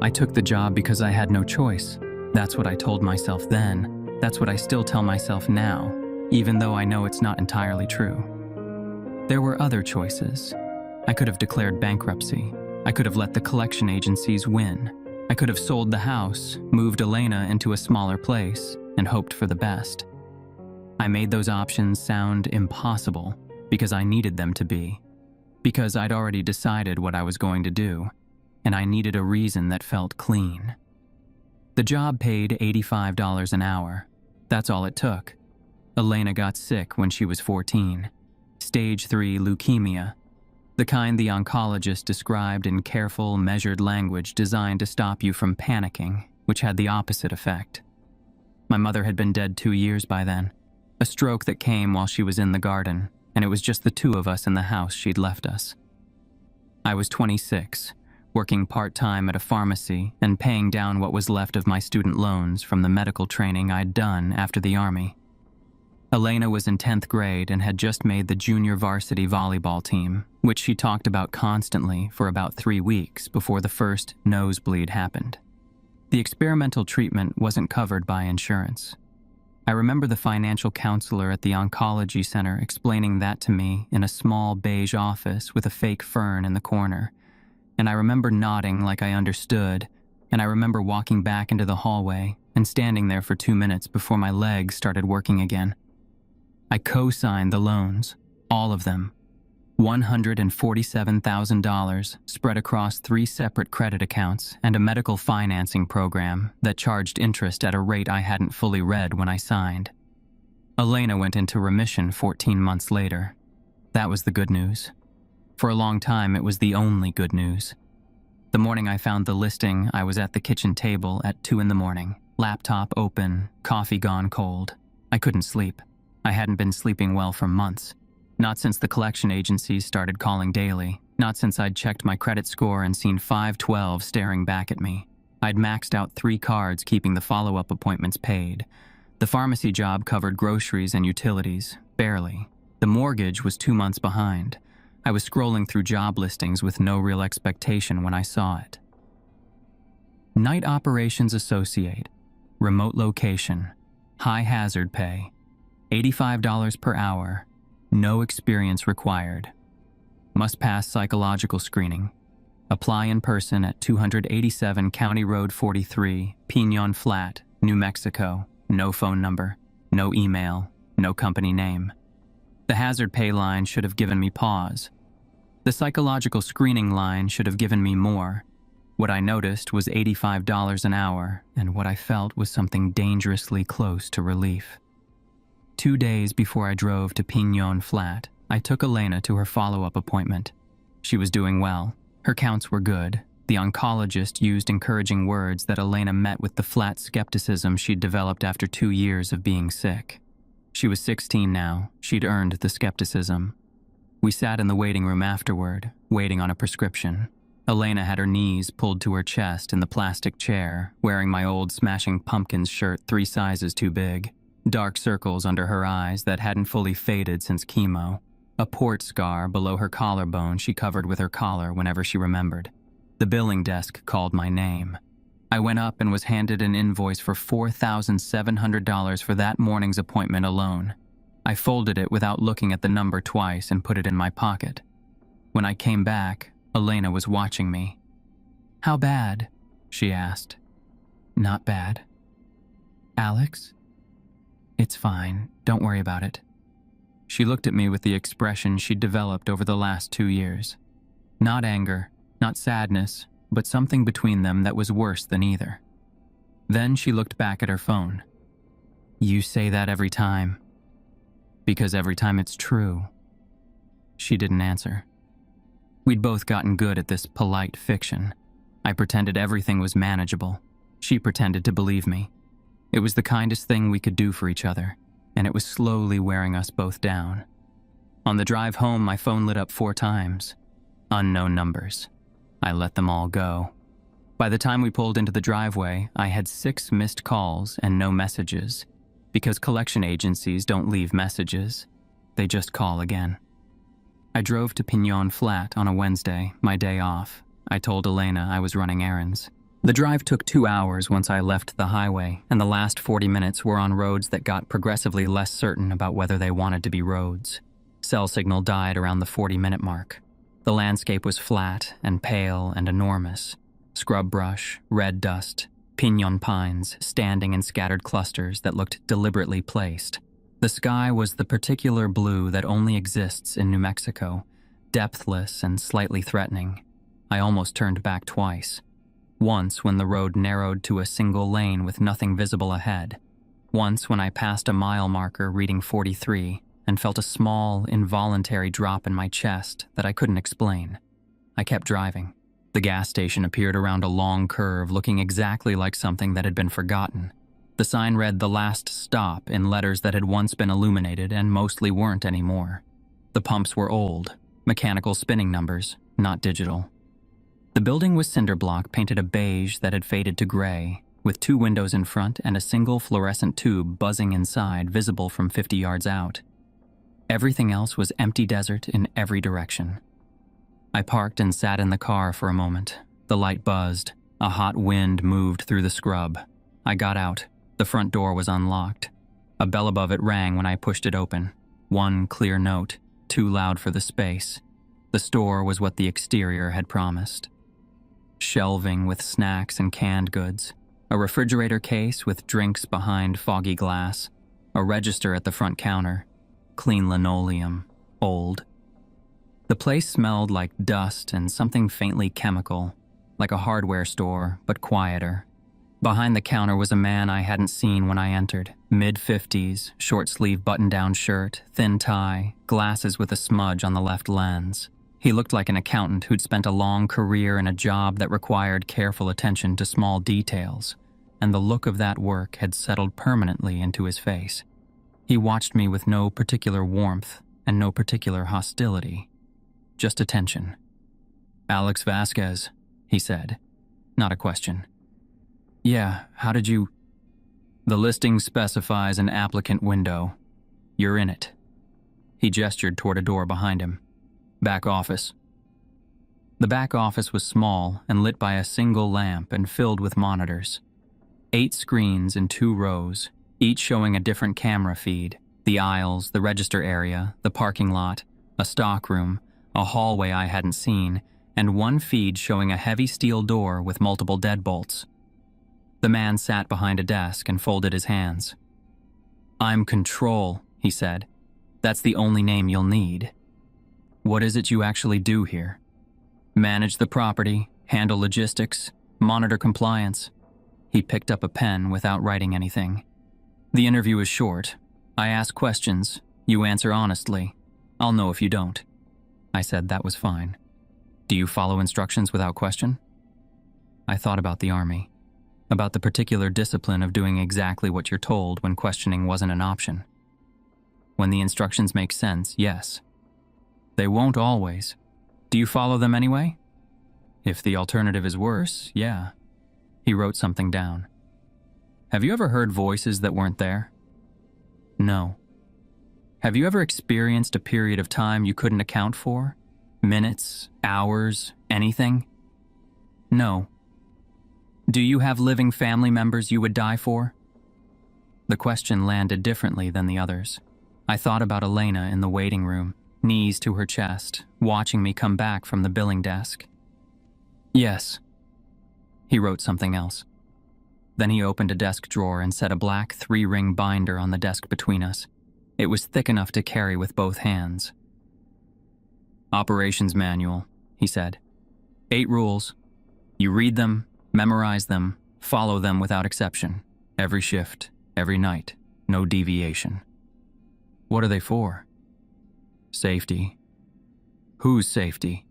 I took the job because I had no choice. That's what I told myself then. That's what I still tell myself now, even though I know it's not entirely true. There were other choices. I could have declared bankruptcy. I could have let the collection agencies win. I could have sold the house, moved Elena into a smaller place, and hoped for the best. I made those options sound impossible because I needed them to be. Because I'd already decided what I was going to do, and I needed a reason that felt clean. The job paid $85 an hour. That's all it took. Elena got sick when she was 14. Stage 3 leukemia. The kind the oncologist described in careful, measured language designed to stop you from panicking, which had the opposite effect. My mother had been dead 2 years by then. A stroke that came while she was in the garden, and it was just the two of us in the house she'd left us. I was 26, working part-time at a pharmacy and paying down what was left of my student loans from the medical training I'd done after the Army. Elena was in 10th grade and had just made the junior varsity volleyball team, which she talked about constantly for about 3 weeks before the first nosebleed happened. The experimental treatment wasn't covered by insurance. I remember the financial counselor at the oncology center explaining that to me in a small beige office with a fake fern in the corner, and I remember nodding like I understood, and I remember walking back into the hallway and standing there for 2 minutes before my legs started working again. I co-signed the loans, all of them, $147,000 spread across 3 separate credit accounts and a medical financing program that charged interest at a rate I hadn't fully read when I signed. Elena went into remission 14 months later. That was the good news. For a long time, it was the only good news. The morning I found the listing, I was at the kitchen table at 2 a.m, laptop open, coffee gone cold. I couldn't sleep. I hadn't been sleeping well for months. Not since the collection agencies started calling daily. Not since I'd checked my credit score and seen 512 staring back at me. I'd maxed out 3 cards keeping the follow-up appointments paid. The pharmacy job covered groceries and utilities, barely. The mortgage was 2 months behind. I was scrolling through job listings with no real expectation when I saw it. Night Operations Associate, remote location, high hazard pay, $85 per hour, no experience required. Must pass psychological screening. Apply in person at 287 County Road 43, Pinon Flat, New Mexico. No phone number, no email, no company name. The hazard pay line should have given me pause. The psychological screening line should have given me more. What I noticed was $85 an hour, and what I felt was something dangerously close to relief. 2 days before I drove to Pinon Flat, I took Elena to her follow-up appointment. She was doing well. Her counts were good. The oncologist used encouraging words that Elena met with the flat skepticism she'd developed after 2 years of being sick. She was 16 now. She'd earned the skepticism. We sat in the waiting room afterward, waiting on a prescription. Elena had her knees pulled to her chest in the plastic chair, wearing my old Smashing Pumpkins shirt 3 sizes too big. Dark circles under her eyes that hadn't fully faded since chemo. A port scar below her collarbone she covered with her collar whenever she remembered. The billing desk called my name. I went up and was handed an invoice for $4,700 for that morning's appointment alone. I folded it without looking at the number twice and put it in my pocket. When I came back, Elena was watching me. "How bad?" she asked. "Not bad." "Alex?" "It's fine. Don't worry about it." She looked at me with the expression she'd developed over the last 2 years. Not anger, not sadness, but something between them that was worse than either. Then she looked back at her phone. "You say that every time." "Because every time it's true." She didn't answer. We'd both gotten good at this polite fiction. I pretended everything was manageable. She pretended to believe me. It was the kindest thing we could do for each other, and it was slowly wearing us both down. On the drive home, my phone lit up 4 times. Unknown numbers. I let them all go. By the time we pulled into the driveway, I had 6 missed calls and no messages, because collection agencies don't leave messages. They just call again. I drove to Pignon Flat on a Wednesday, my day off. I told Elena I was running errands. The drive took 2 hours once I left the highway, and the last 40 minutes were on roads that got progressively less certain about whether they wanted to be roads. Cell signal died around the 40-minute mark. The landscape was flat and pale and enormous. Scrub brush, red dust, piñon pines standing in scattered clusters that looked deliberately placed. The sky was the particular blue that only exists in New Mexico, depthless and slightly threatening. I almost turned back twice. Once when the road narrowed to a single lane with nothing visible ahead. Once when I passed a mile marker reading 43 and felt a small, involuntary drop in my chest that I couldn't explain. I kept driving. The gas station appeared around a long curve looking exactly like something that had been forgotten. The sign read "The Last Stop" in letters that had once been illuminated and mostly weren't anymore. The pumps were old, mechanical spinning numbers, not digital. The building was cinder block painted a beige that had faded to gray, with 2 windows in front and a single fluorescent tube buzzing inside visible from 50 yards out. Everything else was empty desert in every direction. I parked and sat in the car for a moment. The light buzzed. A hot wind moved through the scrub. I got out. The front door was unlocked. A bell above it rang when I pushed it open. One clear note, too loud for the space. The store was what the exterior had promised. Shelving with snacks and canned goods. A refrigerator case with drinks behind foggy glass. A register at the front counter. Clean linoleum. Old. The place smelled like dust and something faintly chemical, like a hardware store, but quieter. Behind the counter was a man I hadn't seen when I entered. Mid-50s, short-sleeve button-down shirt, thin tie, glasses with a smudge on the left lens. He looked like an accountant who'd spent a long career in a job that required careful attention to small details, and the look of that work had settled permanently into his face. He watched me with no particular warmth and no particular hostility. Just attention. "Alex Vasquez," he said. Not a question. "Yeah, how did you—" "The listing specifies an applicant window. You're in it." He gestured toward a door behind him. "Back office." The back office was small and lit by a single lamp and filled with monitors. 8 screens in 2 rows, each showing a different camera feed. The aisles, the register area, the parking lot, a stockroom, a hallway I hadn't seen, and one feed showing a heavy steel door with multiple deadbolts. The man sat behind a desk and folded his hands. "I'm Control," he said. "That's the only name you'll need." "What is it you actually do here?" "Manage the property, handle logistics, monitor compliance." He picked up a pen without writing anything. "The interview is short. I ask questions. You answer honestly. I'll know if you don't." I said that was fine. "Do you follow instructions without question?" I thought about the Army, about the particular discipline of doing exactly what you're told when questioning wasn't an option. When the instructions make sense, yes. They won't always. Do you follow them anyway? If the alternative is worse, yeah. He wrote something down. Have you ever heard voices that weren't there? No. Have you ever experienced a period of time you couldn't account for? Minutes, hours, anything? No. Do you have living family members you would die for? The question landed differently than the others. I thought about Elena in the waiting room, knees to her chest, watching me come back from the billing desk. Yes. He wrote something else. Then he opened a desk drawer and set a black 3-ring binder on the desk between us. It was thick enough to carry with both hands. "Operations manual," he said. 8 rules. You read them, memorize them, follow them without exception. Every shift, every night, no deviation. What are they for? Safety. Whose safety?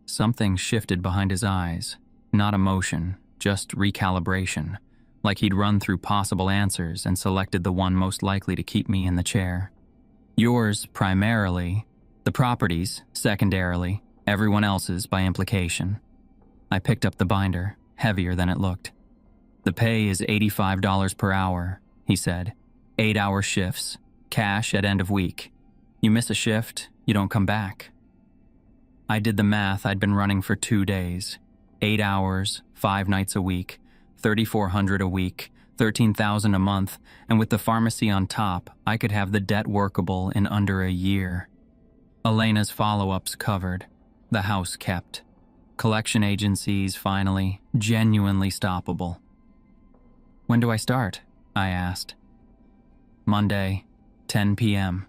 Something shifted behind his eyes. Not emotion, just recalibration. Like he'd run through possible answers and selected the one most likely to keep me in the chair. Yours, primarily. The properties, secondarily. Everyone else's, by implication. I picked up the binder, heavier than it looked. The pay is $85 per hour, he said. 8-hour shifts, cash at end of week. You miss a shift, you don't come back. I did the math. I'd been running for 2 days, 8 hours, 5 nights a week, 3,400 a week, 13,000 a month, and with the pharmacy on top, I could have the debt workable in under a year. Elena's follow-ups covered, the house kept. Collection agencies, finally, genuinely stoppable. When do I start? I asked. Monday, 10 p.m.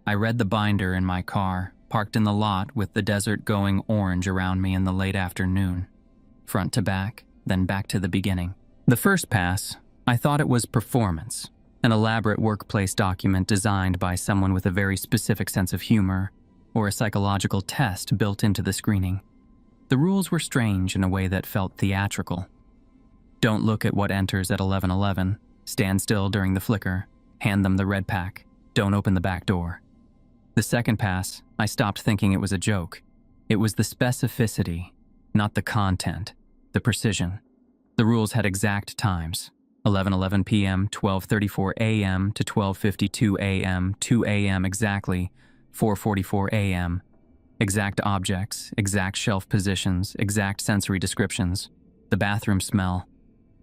I read the binder in my car, parked in the lot with the desert going orange around me in the late afternoon. Front to back, then back to the beginning. The first pass, I thought it was performance, an elaborate workplace document designed by someone with a very specific sense of humor, or a psychological test built into the screening. The rules were strange in a way that felt theatrical. Don't look at what enters at 11:11, stand still during the flicker, hand them the red pack, don't open the back door. The second pass, I stopped thinking it was a joke. It was the specificity, not the content, the precision. The rules had exact times, 11:11 p.m., 12:34 a.m. to 12:52 a.m., 2 a.m. exactly, 4:44 a.m., exact objects, exact shelf positions, exact sensory descriptions, the bathroom smell,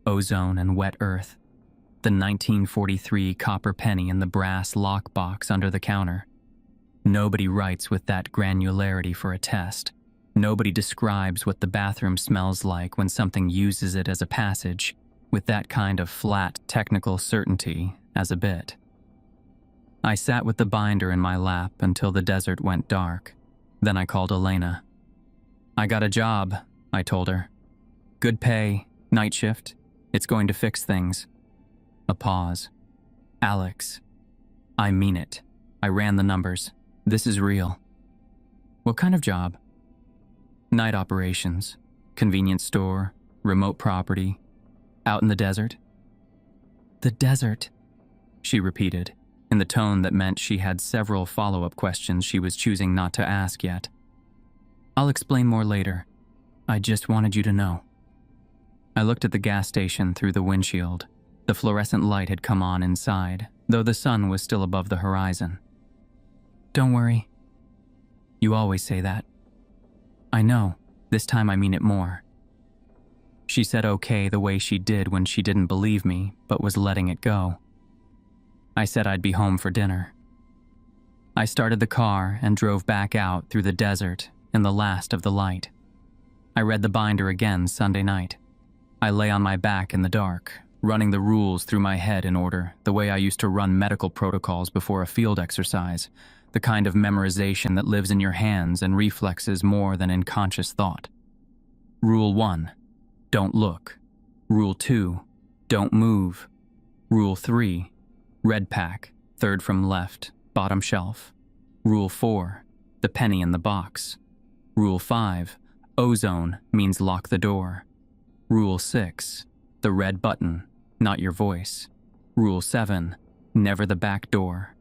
ozone and wet earth, the 1943 copper penny in the brass lockbox under the counter. Nobody writes with that granularity for a test. Nobody describes what the bathroom smells like when something uses it as a passage, with that kind of flat, technical certainty as a bit. I sat with the binder in my lap until the desert went dark. Then I called Elena. I got a job, I told her. Good pay, night shift. It's going to fix things. A pause. Alex. I mean it. I ran the numbers. This is real. What kind of job? Night operations, convenience store, remote property, out in the desert. The desert, she repeated, in the tone that meant she had several follow-up questions she was choosing not to ask yet. I'll explain more later. I just wanted you to know. I looked at the gas station through the windshield. The fluorescent light had come on inside, though the sun was still above the horizon. Don't worry. You always say that. I know. This time I mean it more. She said okay the way she did when she didn't believe me, but was letting it go. I said I'd be home for dinner. I started the car and drove back out through the desert in the last of the light. I read the binder again Sunday night. I lay on my back in the dark, running the rules through my head in order, the way I used to run medical protocols before a field exercise, the kind of memorization that lives in your hands and reflexes more than in conscious thought. Rule 1, don't look. Rule 2, don't move. Rule 3, red pack, third from left, bottom shelf. Rule 4, the penny in the box. Rule 5, ozone means lock the door. Rule 6, the red button, not your voice. Rule 7, never the back door.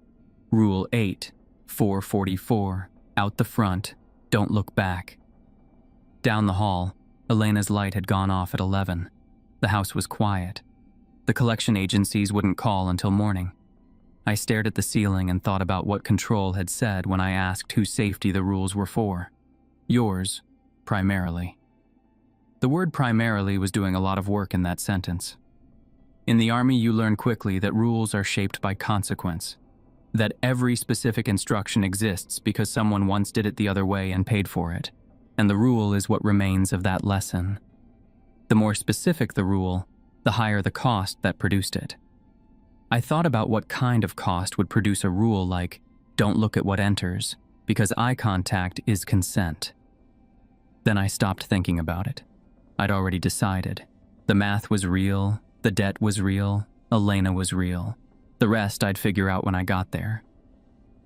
Rule 8, 444, out the front, don't look back. Down the hall, Elena's light had gone off at 11. The house was quiet. The collection agencies wouldn't call until morning. I stared at the ceiling and thought about what Control had said when I asked whose safety the rules were for. Yours, primarily. The word primarily was doing a lot of work in that sentence. In the Army, you learn quickly that rules are shaped by consequence. That every specific instruction exists because someone once did it the other way and paid for it, and the rule is what remains of that lesson. The more specific the rule, the higher the cost that produced it. I thought about what kind of cost would produce a rule like, don't look at what enters, because eye contact is consent. Then I stopped thinking about it. I'd already decided. The math was real, the debt was real, Elena was real. The rest I'd figure out when I got there.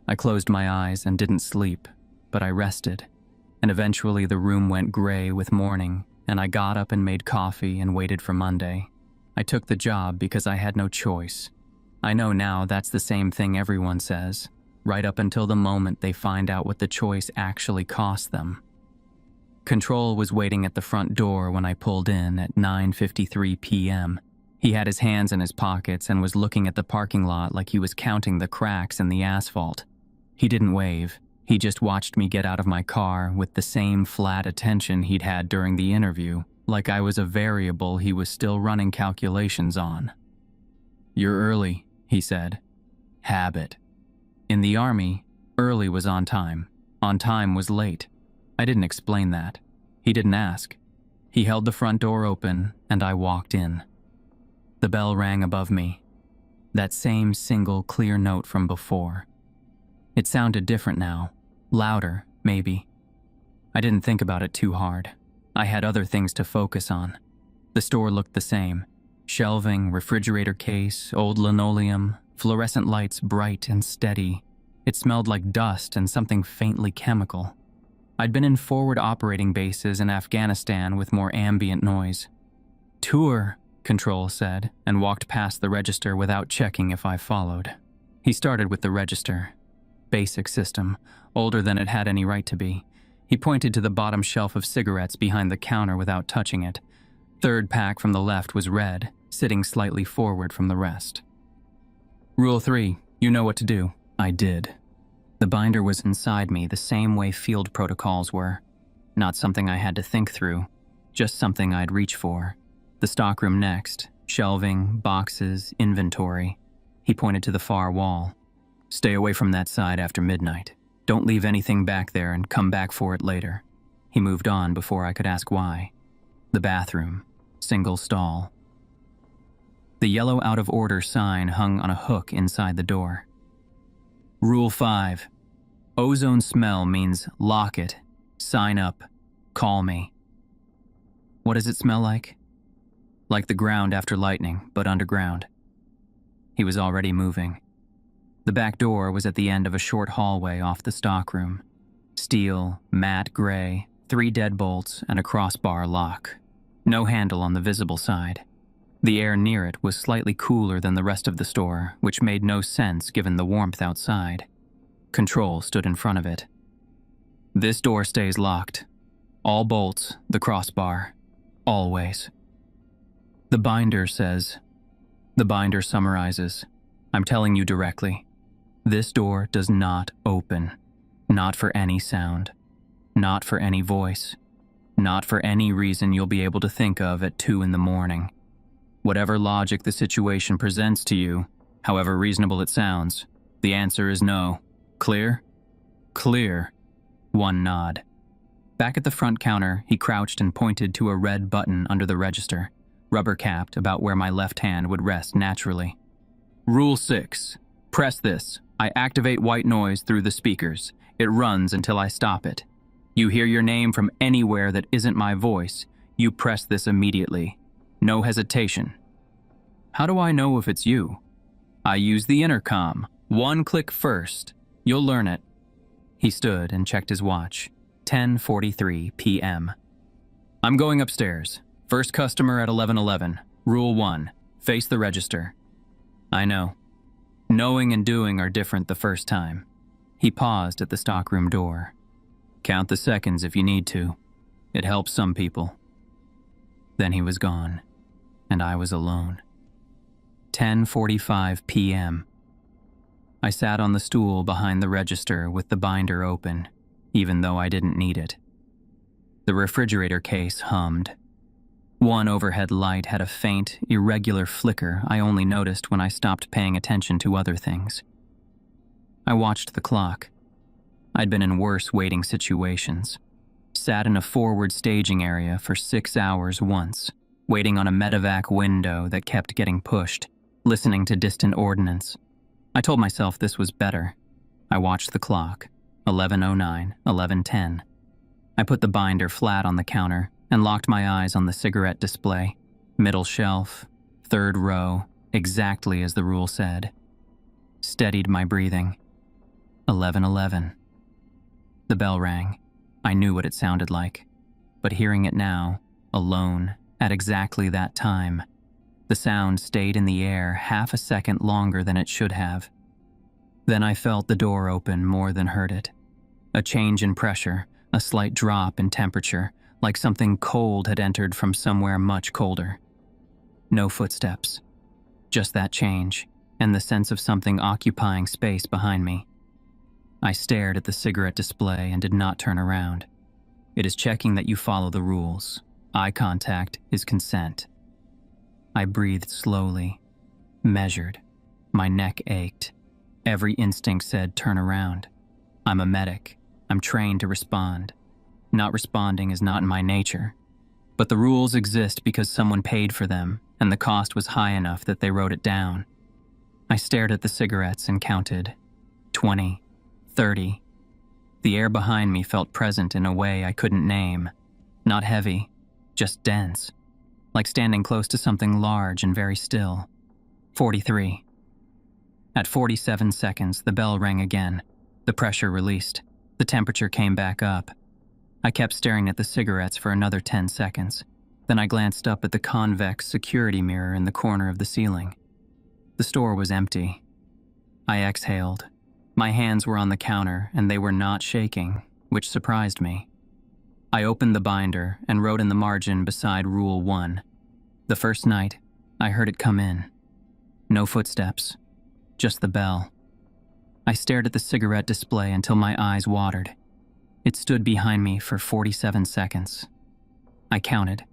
I closed my eyes and didn't sleep, but I rested, and eventually the room went gray with morning, and I got up and made coffee and waited for Monday. I took the job because I had no choice. I know now that's the same thing everyone says, right up until the moment they find out what the choice actually cost them. Control was waiting at the front door when I pulled in at 9:53 p.m. He had his hands in his pockets and was looking at the parking lot like he was counting the cracks in the asphalt. He didn't wave. He just watched me get out of my car with the same flat attention he'd had during the interview, like I was a variable he was still running calculations on. "You're early," he said. "Habit." In the Army, early was on time was late. I didn't explain that. He didn't ask. He held the front door open, and I walked in. The bell rang above me. That same single clear note from before. It sounded different now. Louder, maybe. I didn't think about it too hard. I had other things to focus on. The store looked the same. Shelving, refrigerator case, old linoleum, fluorescent lights bright and steady. It smelled like dust and something faintly chemical. I'd been in forward operating bases in Afghanistan with more ambient noise. "Tour," Control said, and walked past the register without checking if I followed. He started with the register. Basic system, older than it had any right to be. He pointed to the bottom shelf of cigarettes behind the counter without touching it. Third pack from the left was red, sitting slightly forward from the rest. "Rule 3, you know what to do." I did. The binder was inside me the same way field protocols were. Not something I had to think through, just something I'd reach for. The stockroom next, shelving, boxes, inventory. He pointed to the far wall. "Stay away from that side after midnight. Don't leave anything back there and come back for it later." He moved on before I could ask why. The bathroom, single stall. The yellow out of order sign hung on a hook inside the door. "Rule 5. Ozone smell means lock it, sign up, call me." "What does it smell like?" "Like the ground after lightning, but underground." He was already moving. The back door was at the end of a short hallway off the stockroom. Steel, matte gray, 3 deadbolts, and a crossbar lock. No handle on the visible side. The air near it was slightly cooler than the rest of the store, which made no sense given the warmth outside. Control stood in front of it. "This door stays locked. All bolts, the crossbar. Always." The binder summarizes, "I'm telling you directly. This door does not open. Not for any sound. Not for any voice. Not for any reason you'll be able to think of at 2 in the morning. Whatever logic the situation presents to you, however reasonable it sounds, the answer is no. Clear?" "Clear." One nod. Back at the front counter, he crouched and pointed to a red button under the register, rubber-capped about where my left hand would rest naturally. "Rule 6. Press this. I activate white noise through the speakers. It runs until I stop it. You hear your name from anywhere that isn't my voice, you press this immediately. No hesitation." "How do I know if it's you?" "I use the intercom. 1 click first. You'll learn it." He stood and checked his watch. 10:43 p.m. "I'm going upstairs. First customer at 11:11. Rule 1. Face the register." "I know. Knowing and doing are different the first time." He paused at the stockroom door. "Count the seconds if you need to. It helps some people." Then he was gone, and I was alone. 10:45 p.m. I sat on the stool behind the register with the binder open, even though I didn't need it. The refrigerator case hummed. One overhead light had a faint, irregular flicker I only noticed when I stopped paying attention to other things. I watched the clock. I'd been in worse waiting situations. Sat in a forward staging area for 6 hours once, waiting on a medevac window that kept getting pushed, listening to distant ordnance. I told myself this was better. I watched the clock. 11:09, 11:10. I put the binder flat on the counter and locked my eyes on the cigarette display. Middle shelf, 3rd row, exactly as the rule said. Steadied my breathing. 11:11. The bell rang. I knew what it sounded like, but hearing it now, alone, at exactly that time, the sound stayed in the air half a second longer than it should have. Then I felt the door open more than heard it. A change in pressure, a slight drop in temperature, like something cold had entered from somewhere much colder. No footsteps. Just that change, and the sense of something occupying space behind me. I stared at the cigarette display and did not turn around. It is checking that you follow the rules. Eye contact is consent. I breathed slowly, measured. My neck ached. Every instinct said turn around. I'm a medic. I'm trained to respond. Not responding is not in my nature. But the rules exist because someone paid for them, and the cost was high enough that they wrote it down. I stared at the cigarettes and counted 20, 30. The air behind me felt present in a way I couldn't name. Not heavy, just dense, like standing close to something large and very still. 43. At 47 seconds, the bell rang again. The pressure released. The temperature came back up. I kept staring at the cigarettes for another 10 seconds. Then I glanced up at the convex security mirror in the corner of the ceiling. The store was empty. I exhaled. My hands were on the counter, and they were not shaking, which surprised me. I opened the binder and wrote in the margin beside Rule 1. The first night, I heard it come in. No footsteps, just the bell. I stared at the cigarette display until my eyes watered. It stood behind me for 47 seconds. I counted.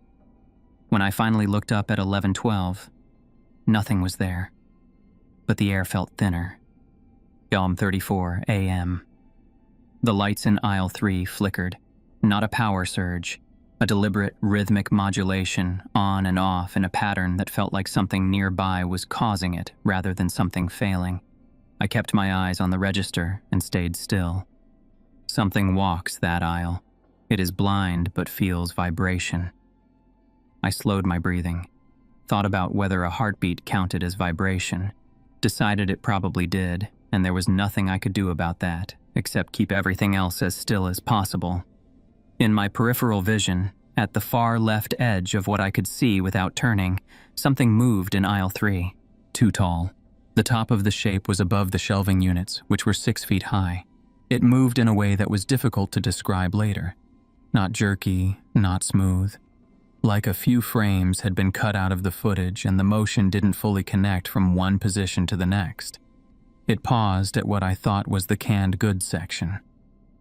When I finally looked up at 11:12, nothing was there. But the air felt thinner. 34 a.m. The lights in aisle 3 flickered. Not a power surge, a deliberate rhythmic modulation on and off in a pattern that felt like something nearby was causing it rather than something failing. I kept my eyes on the register and stayed still. Something walks that aisle. It is blind but feels vibration. I slowed my breathing, thought about whether a heartbeat counted as vibration, decided it probably did, and there was nothing I could do about that, except keep everything else as still as possible. In my peripheral vision, at the far left edge of what I could see without turning, something moved in aisle 3, too tall. The top of the shape was above the shelving units, which were 6 feet high. It moved in a way that was difficult to describe later. Not jerky, not smooth. Like a few frames had been cut out of the footage and the motion didn't fully connect from one position to the next. It paused at what I thought was the canned goods section.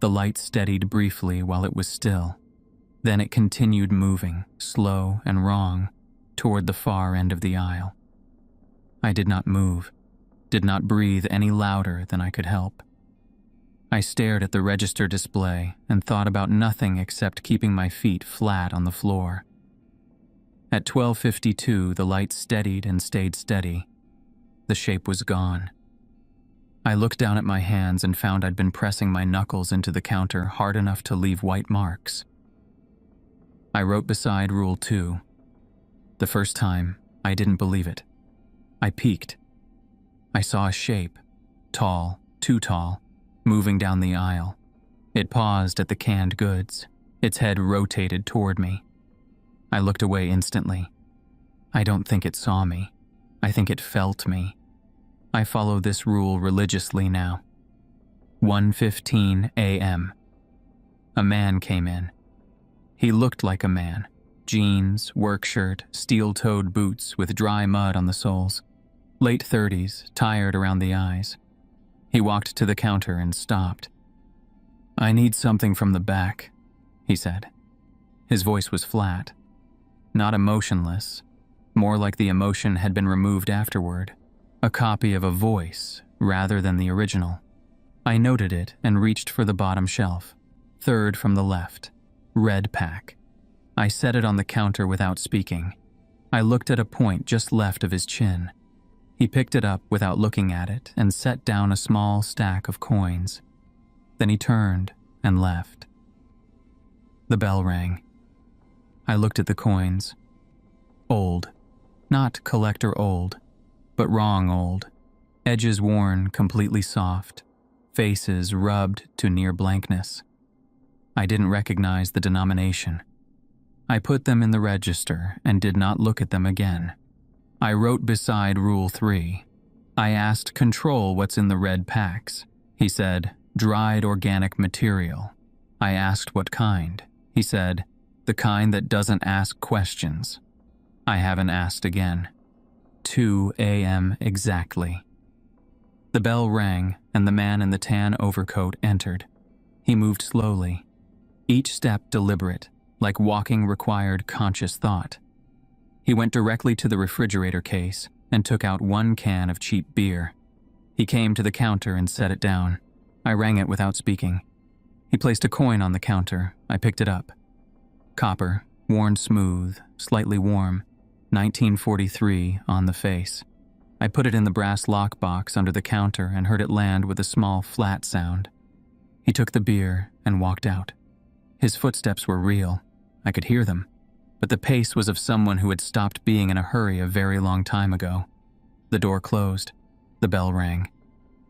The light steadied briefly while it was still. Then it continued moving, slow and wrong, toward the far end of the aisle. I did not move, did not breathe any louder than I could help. I stared at the register display and thought about nothing except keeping my feet flat on the floor. At 12:52, the light steadied and stayed steady. The shape was gone. I looked down at my hands and found I'd been pressing my knuckles into the counter hard enough to leave white marks. I wrote beside Rule 2. The first time, I didn't believe it. I peeked. I saw a shape, tall, too tall, moving down the aisle. It paused at the canned goods. Its head rotated toward me. I looked away instantly. I don't think it saw me. I think it felt me. I follow this rule religiously now. 1:15 a.m. A man came in. He looked like a man. Jeans, work shirt, steel-toed boots with dry mud on the soles. Late 30s, tired around the eyes. He walked to the counter and stopped. "I need something from the back," he said. His voice was flat. Not emotionless, more like the emotion had been removed afterward. A copy of a voice, rather than the original. I noted it and reached for the bottom shelf. Third from the left. Red pack. I set it on the counter without speaking. I looked at a point just left of his chin. He picked it up without looking at it and set down a small stack of coins. Then he turned and left. The bell rang. I looked at the coins. Old. Not collector old, but wrong old. Edges worn completely soft. Faces rubbed to near blankness. I didn't recognize the denomination. I put them in the register and did not look at them again. I wrote beside Rule 3. I asked Control what's in the red packs. He said, dried organic material. I asked what kind. He said, the kind that doesn't ask questions. I haven't asked again. 2 a.m. exactly. The bell rang, and the man in the tan overcoat entered. He moved slowly, each step deliberate, like walking required conscious thought. He went directly to the refrigerator case and took out 1 can of cheap beer. He came to the counter and set it down. I rang it without speaking. He placed a coin on the counter. I picked it up. Copper, worn smooth, slightly warm, 1943 on the face. I put it in the brass lockbox under the counter and heard it land with a small, flat sound. He took the beer and walked out. His footsteps were real. I could hear them, but the pace was of someone who had stopped being in a hurry a very long time ago. The door closed. The bell rang.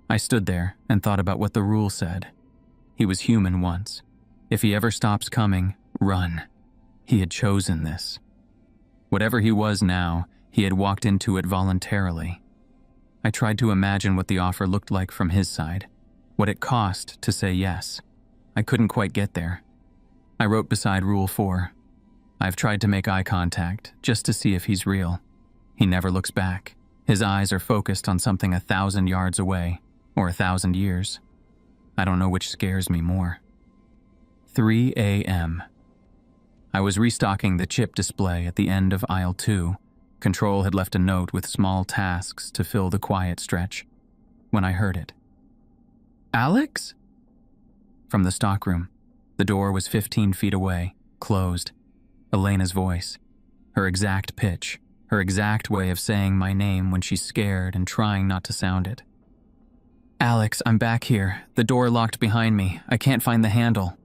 I stood there and thought about what the rule said. He was human once. If he ever stops coming, run. He had chosen this. Whatever he was now, he had walked into it voluntarily. I tried to imagine what the offer looked like from his side, what it cost to say yes. I couldn't quite get there. I wrote beside Rule 4. I've tried to make eye contact, just to see if he's real. He never looks back. His eyes are focused on something 1,000 yards away, or 1,000 years. I don't know which scares me more. 3 a.m. I was restocking the chip display at the end of aisle 2. Control had left a note with small tasks to fill the quiet stretch, when I heard it. Alex? From the stockroom. The door was 15 feet away, closed. Elena's voice. Her exact pitch. Her exact way of saying my name when she's scared and trying not to sound it. Alex, I'm back here. The door locked behind me. I can't find the handle.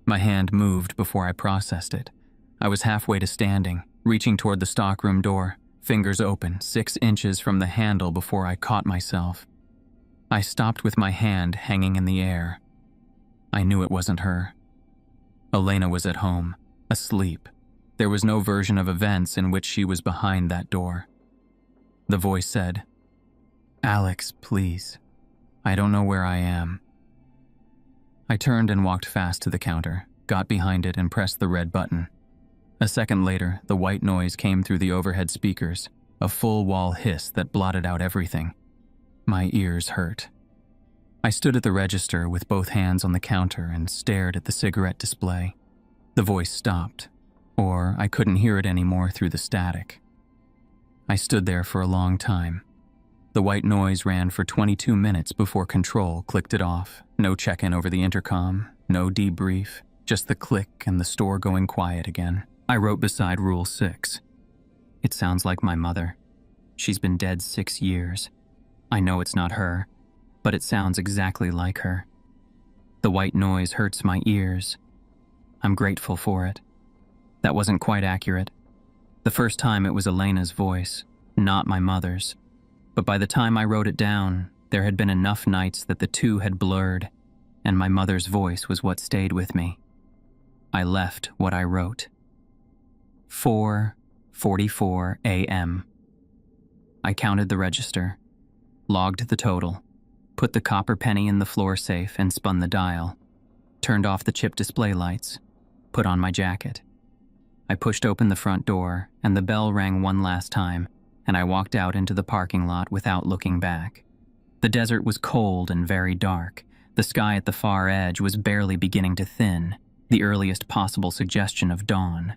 My hand moved before I processed it. I was halfway to standing, reaching toward the stockroom door, fingers open, 6 inches from the handle before I caught myself. I stopped with my hand hanging in the air. I knew it wasn't her. Elena was at home, asleep. There was no version of events in which she was behind that door. The voice said, Alex, please. I don't know where I am. I turned and walked fast to the counter, got behind it and pressed the red button. A second later, the white noise came through the overhead speakers, a full-wall hiss that blotted out everything. My ears hurt. I stood at the register with both hands on the counter and stared at the cigarette display. The voice stopped, or I couldn't hear it anymore through the static. I stood there for a long time. The white noise ran for 22 minutes before Control clicked it off. No check-in over the intercom, no debrief, just the click and the store going quiet again. I wrote beside Rule 6. It sounds like my mother. She's been dead 6 years. I know it's not her, but it sounds exactly like her. The white noise hurts my ears. I'm grateful for it. That wasn't quite accurate. The first time it was Elena's voice, not my mother's. But by the time I wrote it down, there had been enough nights that the two had blurred, and my mother's voice was what stayed with me. I left what I wrote. 4:44 a.m. I counted the register, logged the total, put the copper penny in the floor safe and spun the dial, turned off the chip display lights, put on my jacket. I pushed open the front door, and the bell rang one last time, and I walked out into the parking lot without looking back. The desert was cold and very dark. The sky at the far edge was barely beginning to thin, the earliest possible suggestion of dawn.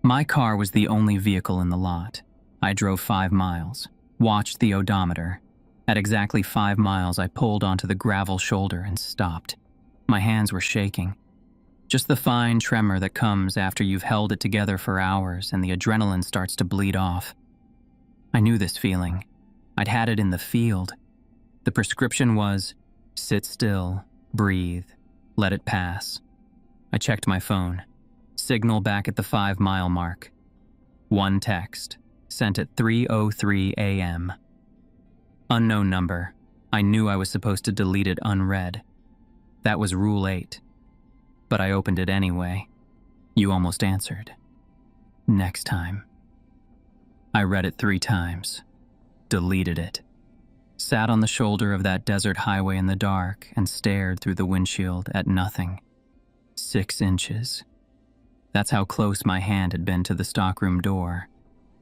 My car was the only vehicle in the lot. I drove 5 miles, watched the odometer. At exactly 5 miles, I pulled onto the gravel shoulder and stopped. My hands were shaking. Just the fine tremor that comes after you've held it together for hours and the adrenaline starts to bleed off. I knew this feeling. I'd had it in the field. The prescription was, sit still, breathe, let it pass. I checked my phone. Signal back at the 5-mile mark. One text, sent at 3:03 a.m. Unknown number. I knew I was supposed to delete it unread. That was Rule 8. But I opened it anyway. You almost answered. Next time. I read it 3 times. Deleted it. Sat on the shoulder of that desert highway in the dark and stared through the windshield at nothing. 6 inches. That's how close my hand had been to the stockroom door.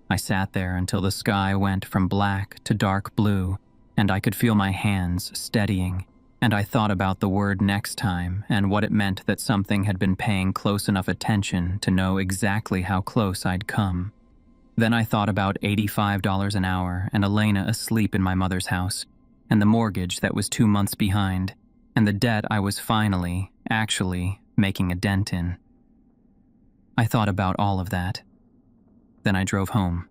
I sat there until the sky went from black to dark blue, and I could feel my hands steadying, and I thought about the word next time and what it meant that something had been paying close enough attention to know exactly how close I'd come. Then I thought about $85 an hour and Elena asleep in my mother's house, and the mortgage that was 2 months behind, and the debt I was finally, actually, making a dent in. I thought about all of that. Then I drove home.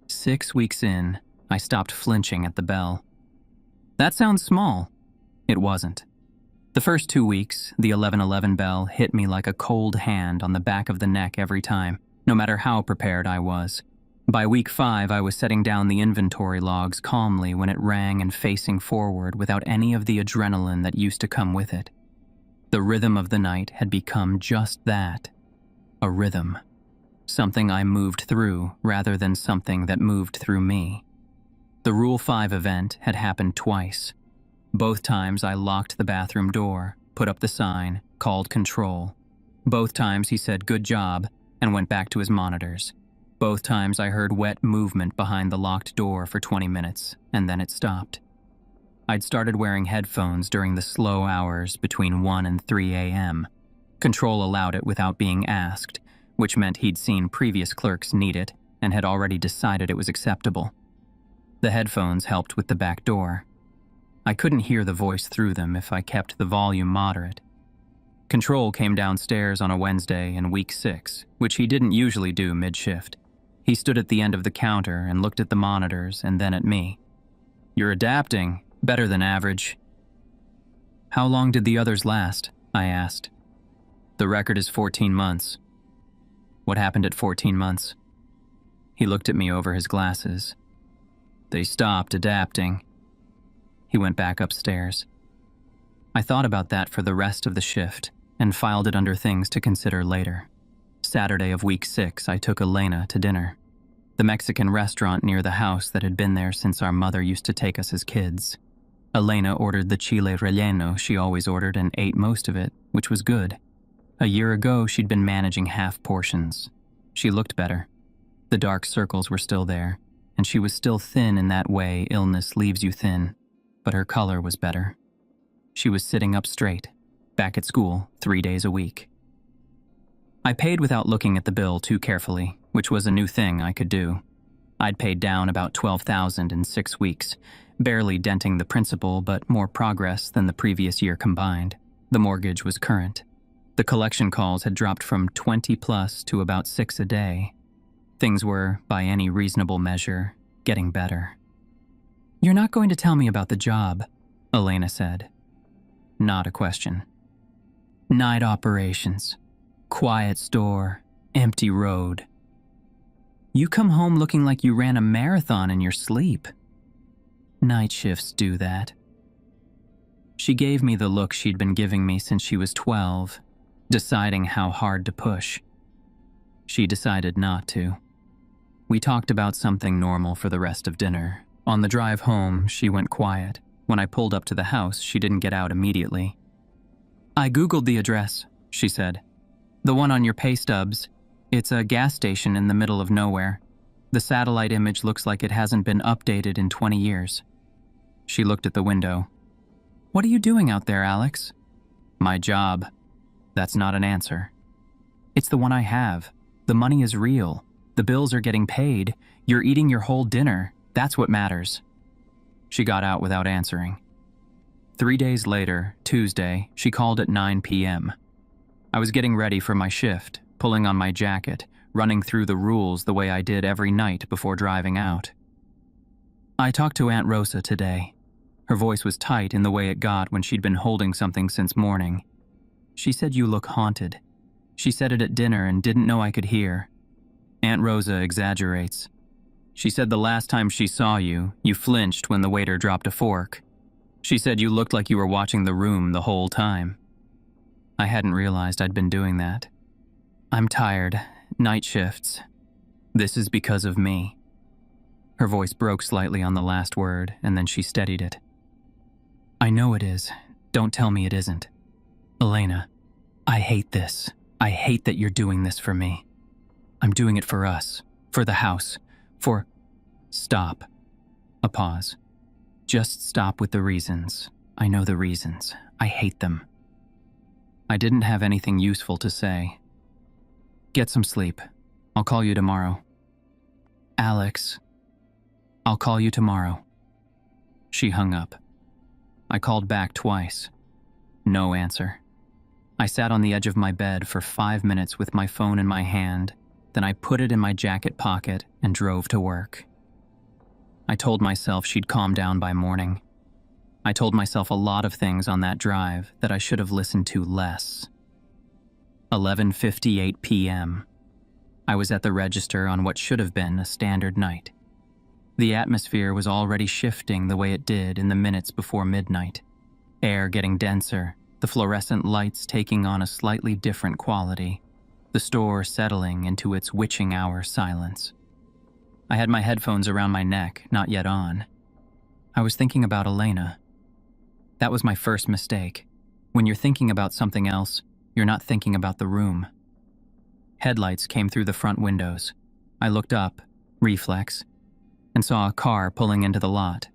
6 weeks in, I stopped flinching at the bell. That sounds small. It wasn't. The first 2 weeks, the 11:11 bell hit me like a cold hand on the back of the neck every time, no matter how prepared I was. By week 5, I was setting down the inventory logs calmly when it rang and facing forward without any of the adrenaline that used to come with it. The rhythm of the night had become just that, a rhythm. Something I moved through rather than something that moved through me. The Rule 5 event had happened twice. Both times I locked the bathroom door, put up the sign, called control. Both times he said good job and went back to his monitors. Both times I heard wet movement behind the locked door for 20 minutes, and then it stopped. I'd started wearing headphones during the slow hours between 1 and 3 a.m. Control allowed it without being asked, which meant he'd seen previous clerks need it and had already decided it was acceptable. The headphones helped with the back door. I couldn't hear the voice through them if I kept the volume moderate. Control came downstairs on a Wednesday in week 6, which he didn't usually do mid-shift. He stood at the end of the counter and looked at the monitors and then at me. "You're adapting, better than average." "How long did the others last?" I asked. "The record is 14 months. "What happened at 14 months?" He looked at me over his glasses. "They stopped adapting." He went back upstairs. I thought about that for the rest of the shift and filed it under things to consider later. Saturday of week 6, I took Elena to dinner. The Mexican restaurant near the house that had been there since our mother used to take us as kids. Elena ordered the chile relleno she always ordered and ate most of it, which was good. A year ago, she'd been managing half portions. She looked better. The dark circles were still there, and she was still thin in that way illness leaves you thin, but her color was better. She was sitting up straight, back at school 3 days a week. I paid without looking at the bill too carefully, which was a new thing I could do. I'd paid down about $12,000 in 6 weeks, barely denting the principal but more progress than the previous year combined. The mortgage was current. The collection calls had dropped from 20 plus to about 6 a day. Things were, by any reasonable measure, getting better. "You're not going to tell me about the job," Elena said. Not a question. "Night operations. Quiet store. Empty road. You come home looking like you ran a marathon in your sleep." "Night shifts do that." She gave me the look she'd been giving me since she was 12, deciding how hard to push. She decided not to. We talked about something normal for the rest of dinner. On the drive home, she went quiet. When I pulled up to the house, she didn't get out immediately. "I Googled the address," she said. "The one on your pay stubs. It's a gas station in the middle of nowhere. The satellite image looks like it hasn't been updated in 20 years. She looked at the window. "What are you doing out there, Alex?" "My job." That's not an answer. "It's the one I have. The money is real. The bills are getting paid. You're eating your whole dinner. That's what matters." She got out without answering. 3 days later, Tuesday, she called at 9 p.m. I was getting ready for my shift, pulling on my jacket, running through the rules the way I did every night before driving out. "I talked to Aunt Rosa today." Her voice was tight in the way it got when she'd been holding something since morning. "She said you look haunted. She said it at dinner and didn't know I could hear. Aunt Rosa exaggerates. She said the last time she saw you, you flinched when the waiter dropped a fork. She said you looked like you were watching The Room the whole time." I hadn't realized I'd been doing that. "I'm tired. Night shifts. This is because of me." Her voice broke slightly on the last word, and then she steadied it. "I know it is. Don't tell me it isn't. Elena, I hate this. I hate that you're doing this for me. I'm doing it for us, for the house, for..." Stop. A pause. Just stop with the reasons. I know the reasons. I hate them. I didn't have anything useful to say. Get some sleep. I'll call you tomorrow. Alex, I'll call you tomorrow. She hung up. I called back twice. No answer. I sat on the edge of my bed for 5 minutes with my phone in my hand, then I put it in my jacket pocket and drove to work. I told myself she'd calm down by morning. I told myself a lot of things on that drive that I should have listened to less. 11:58 p.m. I was at the register on what should have been a standard night. The atmosphere was already shifting the way it did in the minutes before midnight. Air getting denser, the fluorescent lights taking on a slightly different quality, the store settling into its witching hour silence. I had my headphones around my neck, not yet on. I was thinking about Elena. That was my first mistake. When you're thinking about something else, you're not thinking about the room. Headlights came through the front windows. I looked up, reflex, and saw a car pulling into the lot.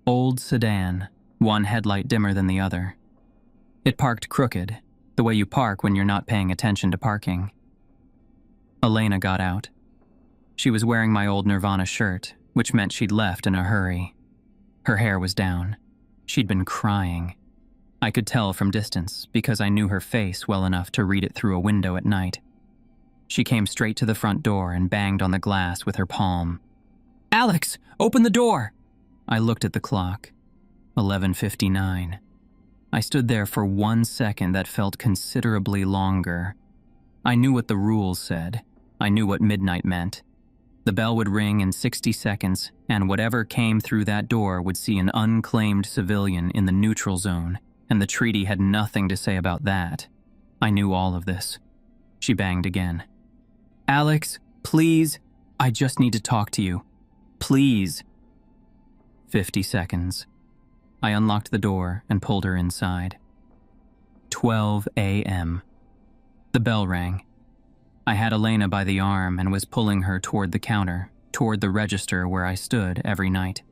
Old sedan, one headlight dimmer than the other. It parked crooked, the way you park when you're not paying attention to parking. Elena got out. She was wearing my old Nirvana shirt, which meant she'd left in a hurry. Her hair was down. She'd been crying. I could tell from distance because I knew her face well enough to read it through a window at night. She came straight to the front door and banged on the glass with her palm. "Alex, open the door!" I looked at the clock. 11:59. I stood there for 1 second that felt considerably longer. I knew what the rules said. I knew what midnight meant. The bell would ring in 60 seconds, and whatever came through that door would see an unclaimed civilian in the neutral zone, and the treaty had nothing to say about that. I knew all of this. She banged again. "Alex, please, I just need to talk to you. Please." 50 seconds. I unlocked the door and pulled her inside. 12 a.m. The bell rang. I had Elena by the arm and was pulling her toward the counter, toward the register where I stood every night.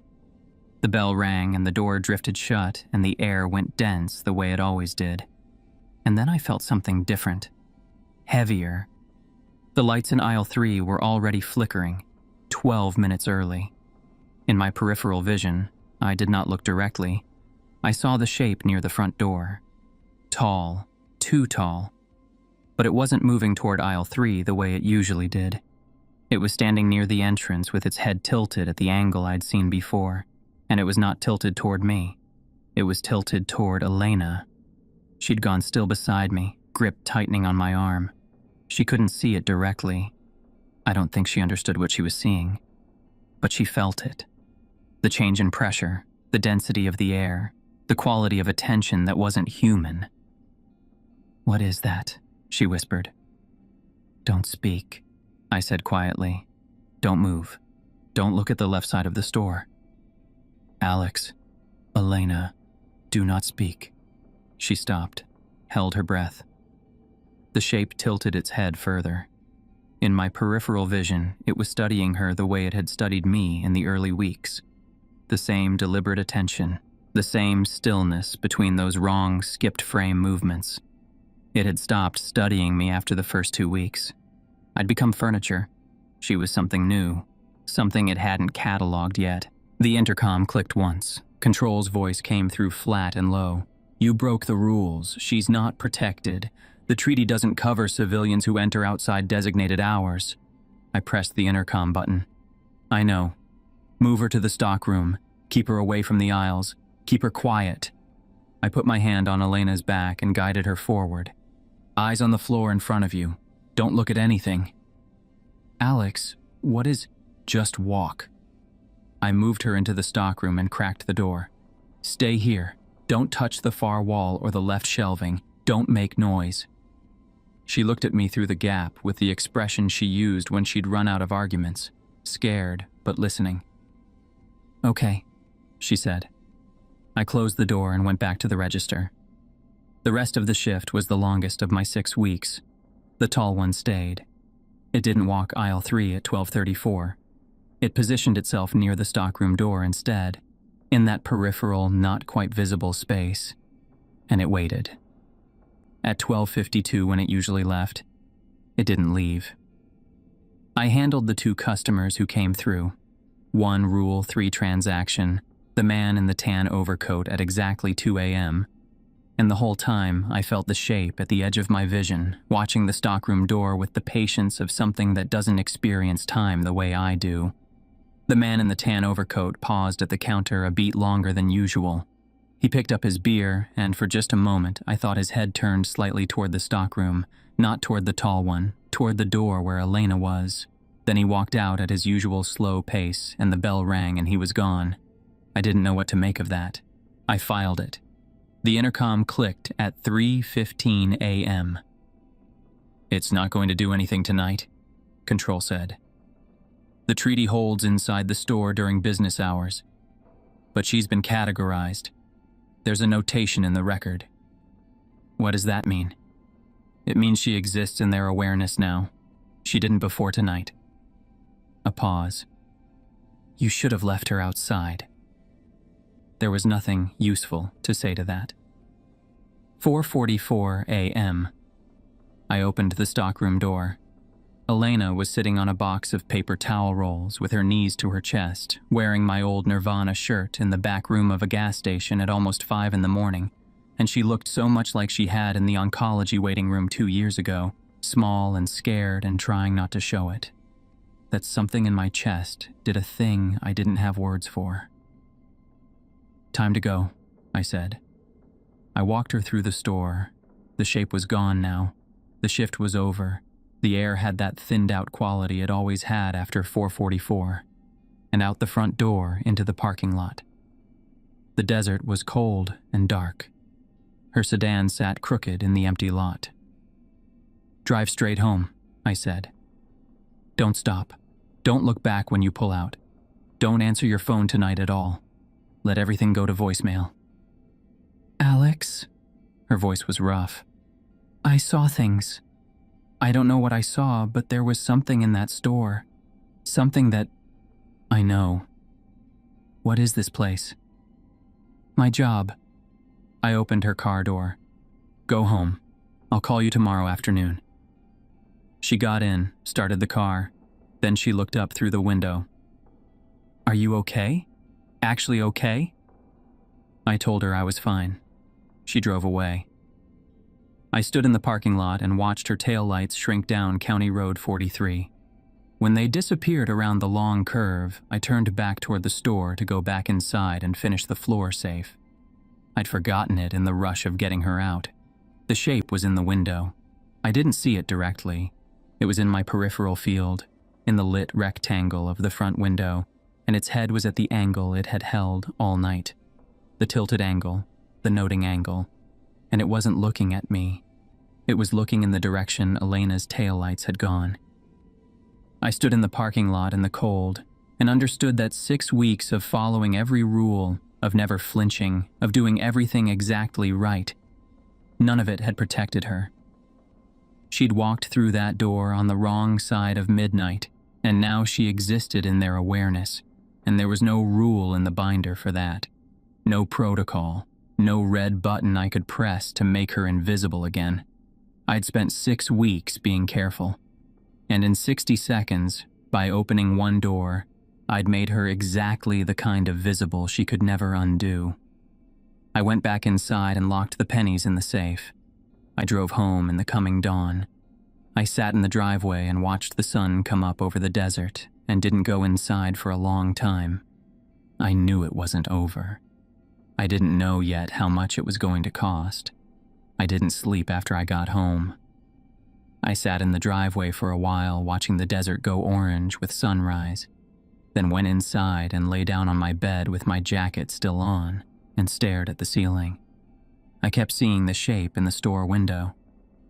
The bell rang and the door drifted shut and the air went dense the way it always did. And then I felt something different. Heavier. The lights in aisle 3 were already flickering, 12 minutes early. In my peripheral vision, I did not look directly. I saw the shape near the front door. Tall, too tall. But it wasn't moving toward aisle 3 the way it usually did. It was standing near the entrance with its head tilted at the angle I'd seen before, and it was not tilted toward me. It was tilted toward Elena. She'd gone still beside me, grip tightening on my arm. She couldn't see it directly. I don't think she understood what she was seeing, but she felt it. The change in pressure, the density of the air, the quality of attention that wasn't human. "What is that?" she whispered. "Don't speak," I said quietly. "Don't move. Don't look at the left side of the store." "Alex, Elena, do not speak." She stopped, held her breath. The shape tilted its head further. In my peripheral vision, it was studying her the way it had studied me in the early weeks. The same deliberate attention, the same stillness between those wrong, skipped frame movements. It had stopped studying me after the first 2 weeks. I'd become furniture. She was something new, something it hadn't cataloged yet. The intercom clicked once. Control's voice came through flat and low. "You broke the rules. She's not protected. The treaty doesn't cover civilians who enter outside designated hours." I pressed the intercom button. "I know. Move her to the stockroom. Keep her away from the aisles. Keep her quiet." I put my hand on Elena's back and guided her forward. "Eyes on the floor in front of you. Don't look at anything." "Alex, what is—" "Just walk." I moved her into the stockroom and cracked the door. "Stay here. Don't touch the far wall or the left shelving. Don't make noise." She looked at me through the gap with the expression she used when she'd run out of arguments, scared but listening. "Okay," she said. I closed the door and went back to the register. The rest of the shift was the longest of my 6 weeks. The tall one stayed. It didn't walk aisle 3 at 12:34. It positioned itself near the stockroom door instead. in that peripheral, not quite visible space, and it waited. At 12:52, when it usually left, it didn't leave. I handled the 2 customers who came through. One Rule 3 transaction, the man in the tan overcoat at exactly 2 a.m., and the whole time I felt the shape at the edge of my vision, watching the stockroom door with the patience of something that doesn't experience time the way I do. The man in the tan overcoat paused at the counter a beat longer than usual. He picked up his beer, and for just a moment I thought his head turned slightly toward the stockroom, not toward the tall one, toward the door where Elena was. Then he walked out at his usual slow pace, and the bell rang and he was gone. I didn't know what to make of that. I filed it. The intercom clicked at 3:15 a.m. "It's not going to do anything tonight," Control said. "The treaty holds inside the store during business hours. But she's been categorized. There's a notation in the record." "What does that mean?" "It means she exists in their awareness now. She didn't before tonight." A pause. "You should have left her outside." There was nothing useful to say to that. 4:44 a.m. I opened the stockroom door. Elena was sitting on a box of paper towel rolls with her knees to her chest, wearing my old Nirvana shirt in the back room of a gas station at almost 5 in the morning, and she looked so much like she had in the oncology waiting room 2 years ago, small and scared and trying not to show it. That something in my chest did a thing I didn't have words for. "Time to go," I said. I walked her through the store. The shape was gone now. The shift was over. The air had that thinned-out quality it always had after 4:44, and out the front door into the parking lot. The desert was cold and dark. Her sedan sat crooked in the empty lot. "Drive straight home," I said. "Don't stop. Don't look back when you pull out. Don't answer your phone tonight at all. Let everything go to voicemail." "Alex," her voice was rough. "I saw things. I don't know what I saw, but there was something in that store. Something that—" "I know. What is this place?" "My job." I opened her car door. "Go home. I'll call you tomorrow afternoon." She got in, started the car. Then she looked up through the window. "Are you okay? Actually okay?" I told her I was fine. She drove away. I stood in the parking lot and watched her taillights shrink down County Road 43. When they disappeared around the long curve, I turned back toward the store to go back inside and finish the floor safe. I'd forgotten it in the rush of getting her out. The shape was in the window. I didn't see it directly. It was in my peripheral field, in the lit rectangle of the front window, and its head was at the angle it had held all night. The tilted angle, the noting angle, and it wasn't looking at me. It was looking in the direction Elena's taillights had gone. I stood in the parking lot in the cold and understood that 6 weeks of following every rule, of never flinching, of doing everything exactly right, none of it had protected her. She'd walked through that door on the wrong side of midnight, and now she existed in their awareness, and there was no rule in the binder for that. No protocol, no red button I could press to make her invisible again. I'd spent 6 weeks being careful, and in 60 seconds, by opening one door, I'd made her exactly the kind of visible she could never undo. I went back inside and locked the pennies in the safe. I drove home in the coming dawn. I sat in the driveway and watched the sun come up over the desert and didn't go inside for a long time. I knew it wasn't over. I didn't know yet how much it was going to cost. I didn't sleep after I got home. I sat in the driveway for a while watching the desert go orange with sunrise, then went inside and lay down on my bed with my jacket still on and stared at the ceiling. I kept seeing the shape in the store window,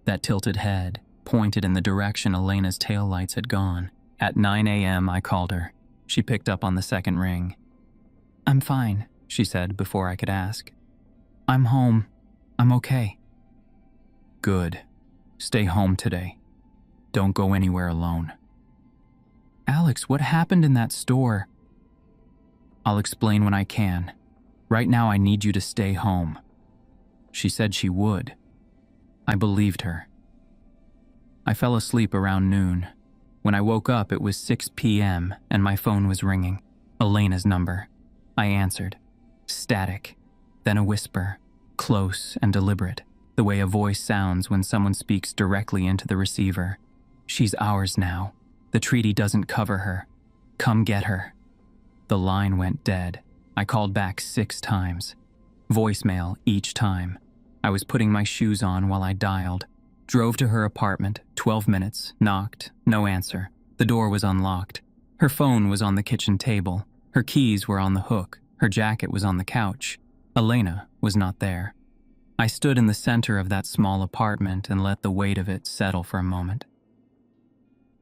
that tilted head pointed in the direction Elena's taillights had gone. At 9 a.m. I called her. She picked up on the second ring. "I'm fine," she said before I could ask. "I'm home. I'm okay." "Good. Stay home today. Don't go anywhere alone." "Alex, what happened in that store?" "I'll explain when I can. Right now I need you to stay home." She said she would. I believed her. I fell asleep around noon. When I woke up, it was 6 p.m. and my phone was ringing. Elena's number. I answered. Static. Then a whisper, close and deliberate, the way a voice sounds when someone speaks directly into the receiver. "She's ours now. The treaty doesn't cover her. Come get her." The line went dead. I called back 6 times. Voicemail each time. I was putting my shoes on while I dialed. Drove to her apartment, 12 minutes, knocked, no answer. The door was unlocked. Her phone was on the kitchen table. Her keys were on the hook. Her jacket was on the couch. Elena was not there. I stood in the center of that small apartment and let the weight of it settle for a moment.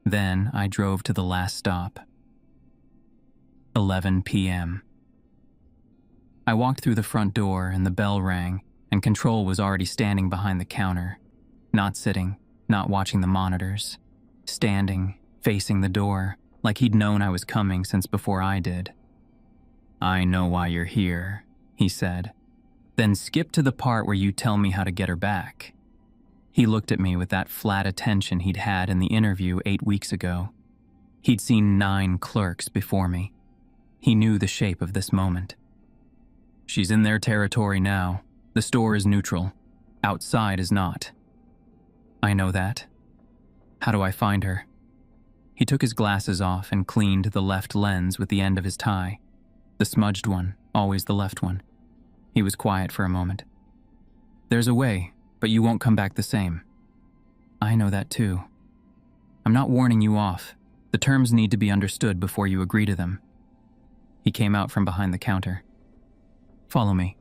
Then I drove to the last stop. 11 p.m. I walked through the front door and the bell rang, and Control was already standing behind the counter. Not sitting, not watching the monitors. Standing, facing the door, like he'd known I was coming since before I did. "I know why you're here," he said. "Then skip to the part where you tell me how to get her back." He looked at me with that flat attention he'd had in the interview 8 weeks ago. He'd seen 9 clerks before me. He knew the shape of this moment. "She's in their territory now. The store is neutral. Outside is not." "I know that. How do I find her?" He took his glasses off and cleaned the left lens with the end of his tie. The smudged one, always the left one. He was quiet for a moment. "There's a way, but you won't come back the same." "I know that too. I'm not warning you off. The terms need to be understood before you agree to them." He came out from behind the counter. "Follow me."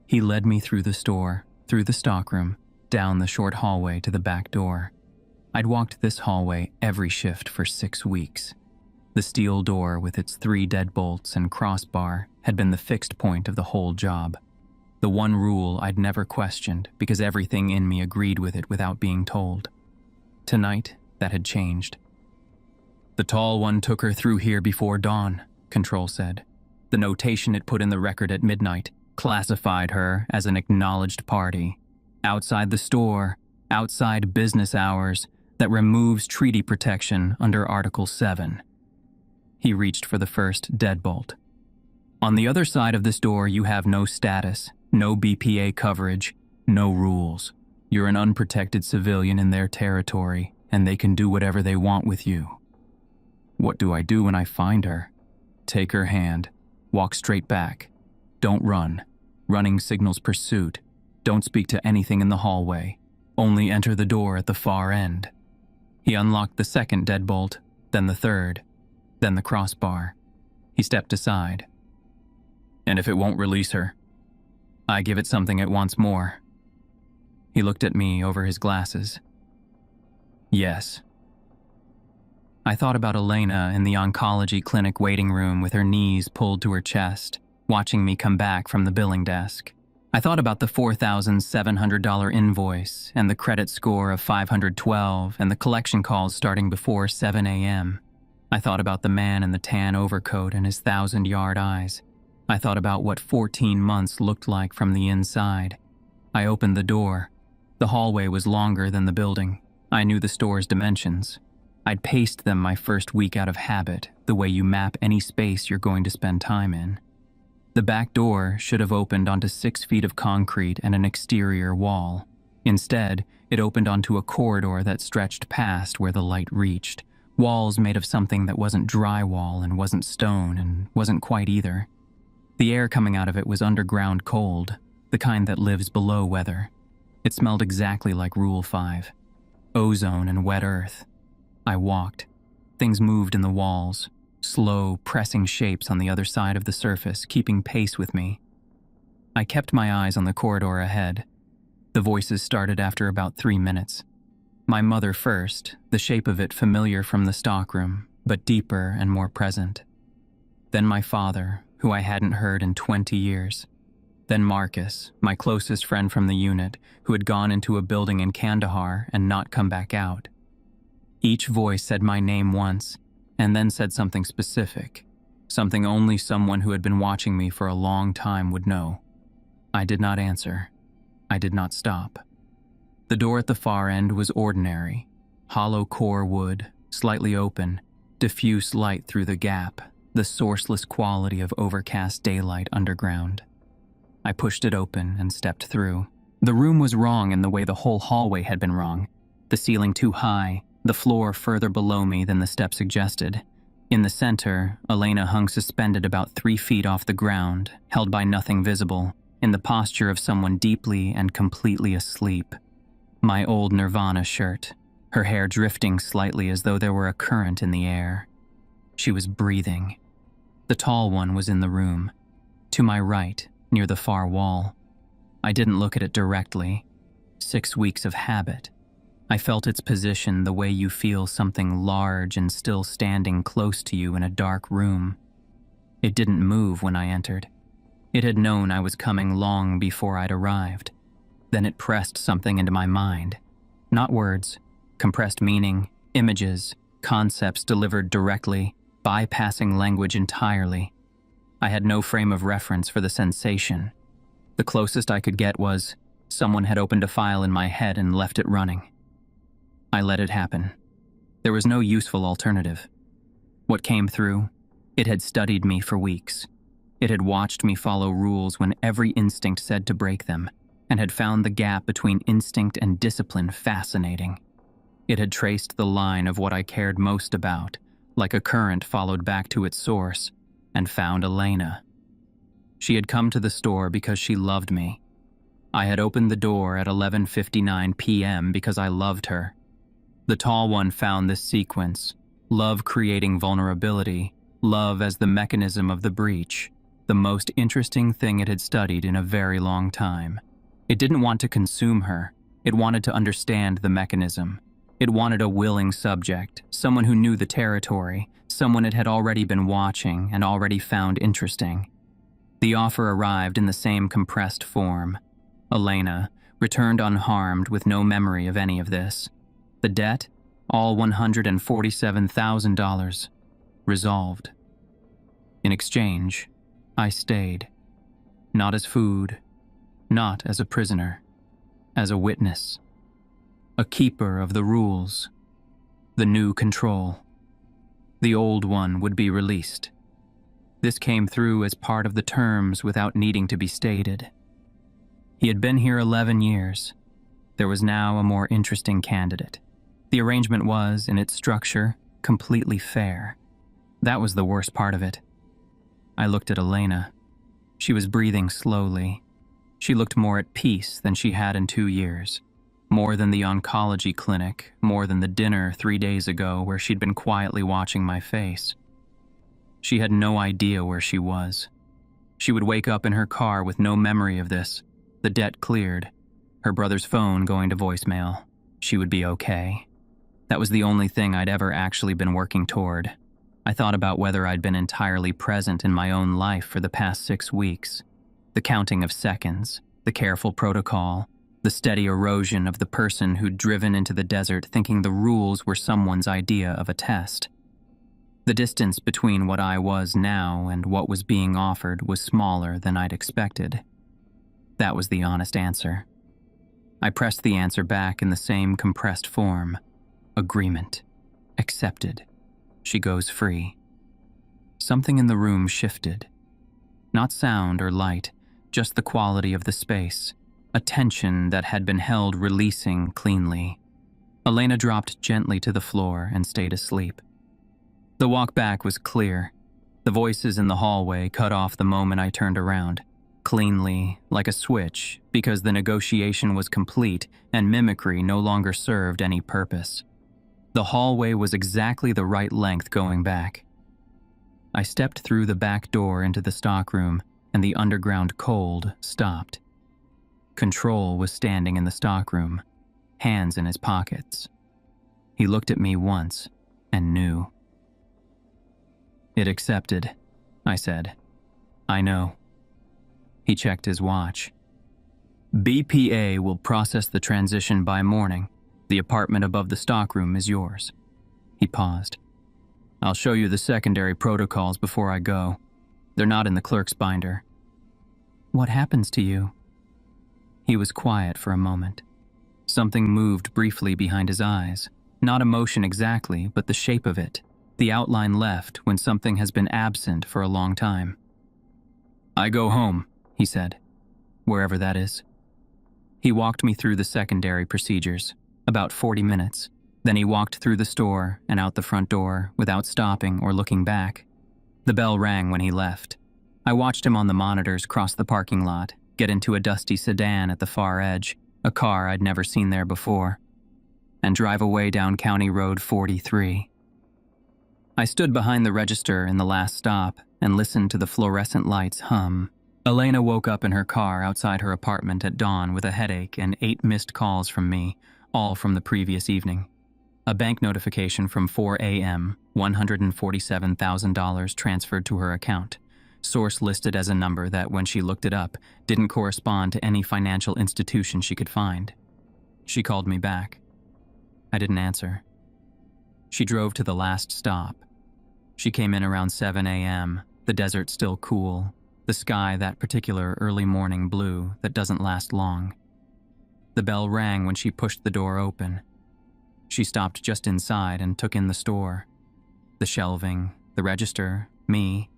He led me through the store, through the stockroom, down the short hallway to the back door. I'd walked this hallway every shift for 6 weeks. The steel door with its 3 deadbolts and crossbar had been the fixed point of the whole job. The one rule I'd never questioned because everything in me agreed with it without being told. Tonight, that had changed. "The tall one took her through here before dawn," Control said. "The notation it put in the record at midnight classified her as an acknowledged party. Outside the store, outside business hours, that removes treaty protection under Article 7. He reached for the first deadbolt. "On the other side of this door, you have no status, no BPA coverage, no rules. You're an unprotected civilian in their territory, and they can do whatever they want with you." "What do I do when I find her?" "Take her hand. Walk straight back. Don't run. Running signals pursuit. Don't speak to anything in the hallway. Only enter the door at the far end." He unlocked the second deadbolt, then the third, then the crossbar. He stepped aside. "And if it won't release her?" "I give it something it wants more." He looked at me over his glasses. "Yes." I thought about Elena in the oncology clinic waiting room with her knees pulled to her chest, watching me come back from the billing desk. I thought about the $4,700 invoice and the credit score of 512 and the collection calls starting before 7 a.m. I thought about the man in the tan overcoat and his 1,000-yard eyes. I thought about what 14 months looked like from the inside. I opened the door. The hallway was longer than the building. I knew the store's dimensions. I'd paced them my first week out of habit, the way you map any space you're going to spend time in. The back door should have opened onto 6 feet of concrete and an exterior wall. Instead, it opened onto a corridor that stretched past where the light reached. Walls made of something that wasn't drywall and wasn't stone and wasn't quite either. The air coming out of it was underground cold, the kind that lives below weather. It smelled exactly like Rule 5. Ozone and wet earth. I walked. Things moved in the walls. Slow, pressing shapes on the other side of the surface, keeping pace with me. I kept my eyes on the corridor ahead. The voices started after about 3 minutes. My mother first, the shape of it familiar from the stockroom, but deeper and more present. Then my father, who I hadn't heard in 20 years. Then Marcus, my closest friend from the unit, who had gone into a building in Kandahar and not come back out. Each voice said my name once, and then said something specific, something only someone who had been watching me for a long time would know. I did not answer. I did not stop. The door at the far end was ordinary. Hollow core wood, slightly open, diffuse light through the gap, the sourceless quality of overcast daylight underground. I pushed it open and stepped through. The room was wrong in the way the whole hallway had been wrong. The ceiling too high, the floor further below me than the step suggested. In the center, Elena hung suspended about 3 feet off the ground, held by nothing visible, in the posture of someone deeply and completely asleep. My old Nirvana shirt, her hair drifting slightly as though there were a current in the air. She was breathing. The tall one was in the room, to my right, near the far wall. I didn't look at it directly. 6 weeks of habit. I felt its position the way you feel something large and still standing close to you in a dark room. It didn't move when I entered. It had known I was coming long before I'd arrived. Then it pressed something into my mind. Not words, compressed meaning, images, concepts delivered directly, bypassing language entirely. I had no frame of reference for the sensation. The closest I could get was, someone had opened a file in my head and left it running. I let it happen. There was no useful alternative. What came through, it had studied me for weeks. It had watched me follow rules when every instinct said to break them, and had found the gap between instinct and discipline fascinating. It had traced the line of what I cared most about, like a current followed back to its source, and found Elena. She had come to the store because she loved me. I had opened the door at 11:59 p.m. because I loved her. The tall one found this sequence, love creating vulnerability, love as the mechanism of the breach, the most interesting thing it had studied in a very long time. It didn't want to consume her. It wanted to understand the mechanism. It wanted a willing subject, someone who knew the territory, someone it had already been watching and already found interesting. The offer arrived in the same compressed form. Elena returned unharmed with no memory of any of this. The debt, all $147,000, resolved. In exchange, I stayed. Not as food, not as a prisoner, as a witness. A keeper of the rules. The new control. The old one would be released. This came through as part of the terms without needing to be stated. He had been here 11 years. There was now a more interesting candidate. The arrangement was, in its structure, completely fair. That was the worst part of it. I looked at Elena. She was breathing slowly. She looked more at peace than she had in 2 years. More than the oncology clinic, more than the dinner 3 days ago where she'd been quietly watching my face. She had no idea where she was. She would wake up in her car with no memory of this. The debt cleared. Her brother's phone going to voicemail. She would be okay. That was the only thing I'd ever actually been working toward. I thought about whether I'd been entirely present in my own life for the past 6 weeks. The counting of seconds, the careful protocol, the steady erosion of the person who'd driven into the desert thinking the rules were someone's idea of a test. The distance between what I was now and what was being offered was smaller than I'd expected. That was the honest answer. I pressed the answer back in the same compressed form. Agreement. Accepted. She goes free. Something in the room shifted. Not sound or light, just the quality of the space. A tension that had been held releasing cleanly. Elena dropped gently to the floor and stayed asleep. The walk back was clear. The voices in the hallway cut off the moment I turned around. Cleanly, like a switch, because the negotiation was complete and mimicry no longer served any purpose. The hallway was exactly the right length going back. I stepped through the back door into the stockroom, and the underground cold stopped. Control was standing in the stockroom, hands in his pockets. He looked at me once and knew. It accepted, I said. I know. He checked his watch. BPA will process the transition by morning. The apartment above the stockroom is yours. He paused. I'll show you the secondary protocols before I go. They're not in the clerk's binder. What happens to you? He was quiet for a moment. Something moved briefly behind his eyes. Not emotion exactly, but the shape of it. The outline left when something has been absent for a long time. I go home, he said, wherever that is. He walked me through the secondary procedures, about 40 minutes. Then he walked through the store and out the front door without stopping or looking back. The bell rang when he left. I watched him on the monitors cross the parking lot, get into a dusty sedan at the far edge, a car I'd never seen there before, and drive away down County Road 43. I stood behind the register in the last stop and listened to the fluorescent lights hum. Elena woke up in her car outside her apartment at dawn with a headache and 8 missed calls from me, all from the previous evening. A bank notification from 4 a.m., $147,000 transferred to her account. Source listed as a number that, when she looked it up, didn't correspond to any financial institution she could find. She called me back. I didn't answer. She drove to the last stop. She came in around 7 a.m., the desert still cool, the sky that particular early morning blue that doesn't last long. The bell rang when she pushed the door open. She stopped just inside and took in the store. The shelving, the register, me,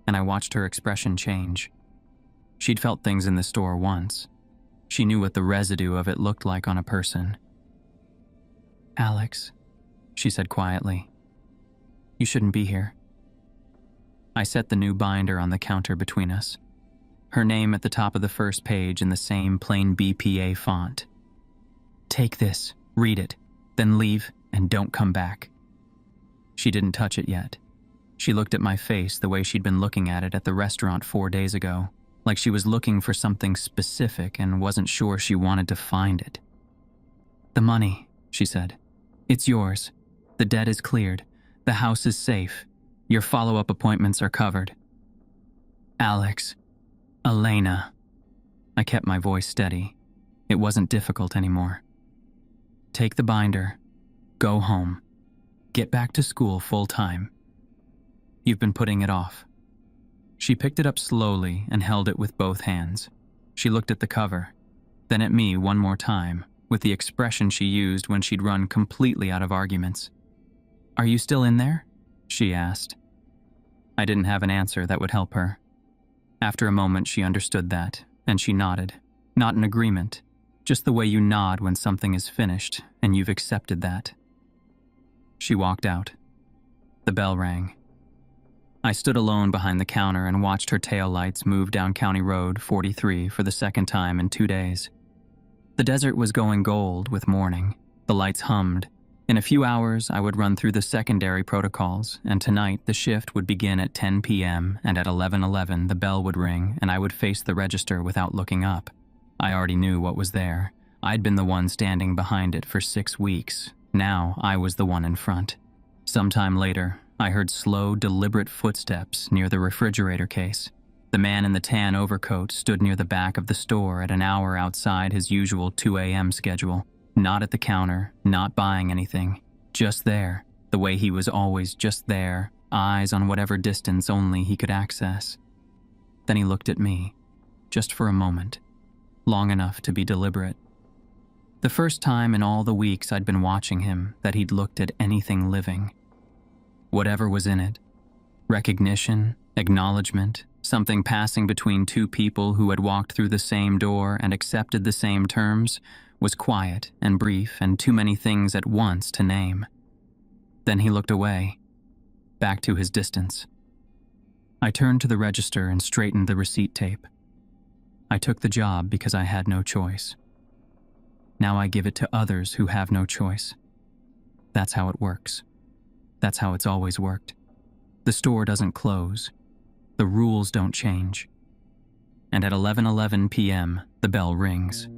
and I watched her expression change. She'd felt things in the store once. She knew what the residue of it looked like on a person. Alex, she said quietly, you shouldn't be here. I set the new binder on the counter between us. Her name at the top of the first page in the same plain BPA font. Take this, read it, then leave and don't come back. She didn't touch it yet. She looked at my face the way she'd been looking at it at the restaurant 4 days ago, like she was looking for something specific and wasn't sure she wanted to find it. The money, she said. It's yours. The debt is cleared. The house is safe. Your follow-up appointments are covered. Alex. Elena. I kept my voice steady. It wasn't difficult anymore. Take the binder. Go home. Get back to school full-time. You've been putting it off. She picked it up slowly and held it with both hands. She looked at the cover, then at me one more time, with the expression she used when she'd run completely out of arguments. Are you still in there? She asked. I didn't have an answer that would help her. After a moment, she understood that, and she nodded. Not in agreement, just the way you nod when something is finished and you've accepted that. She walked out. The bell rang. I stood alone behind the counter and watched her taillights move down County Road 43 for the second time in 2 days. The desert was going gold with morning. The lights hummed. In a few hours, I would run through the secondary protocols, and tonight the shift would begin at 10 p.m., and at 11:11 the bell would ring and I would face the register without looking up. I already knew what was there. I'd been the one standing behind it for 6 weeks. Now I was the one in front. Sometime later, I heard slow, deliberate footsteps near the refrigerator case. The man in the tan overcoat stood near the back of the store at an hour outside his usual 2 a.m. schedule. Not at the counter, not buying anything. Just there, the way he was always just there, eyes on whatever distance only he could access. Then he looked at me, just for a moment, long enough to be deliberate. The first time in all the weeks I'd been watching him that he'd looked at anything living. Whatever was in it. Recognition, acknowledgement, something passing between two people who had walked through the same door and accepted the same terms, was quiet and brief and too many things at once to name. Then he looked away, back to his distance. I turned to the register and straightened the receipt tape. I took the job because I had no choice. Now I give it to others who have no choice. That's how it works. That's how it's always worked. The store doesn't close. The rules don't change. And at 11:11 p.m., the bell rings.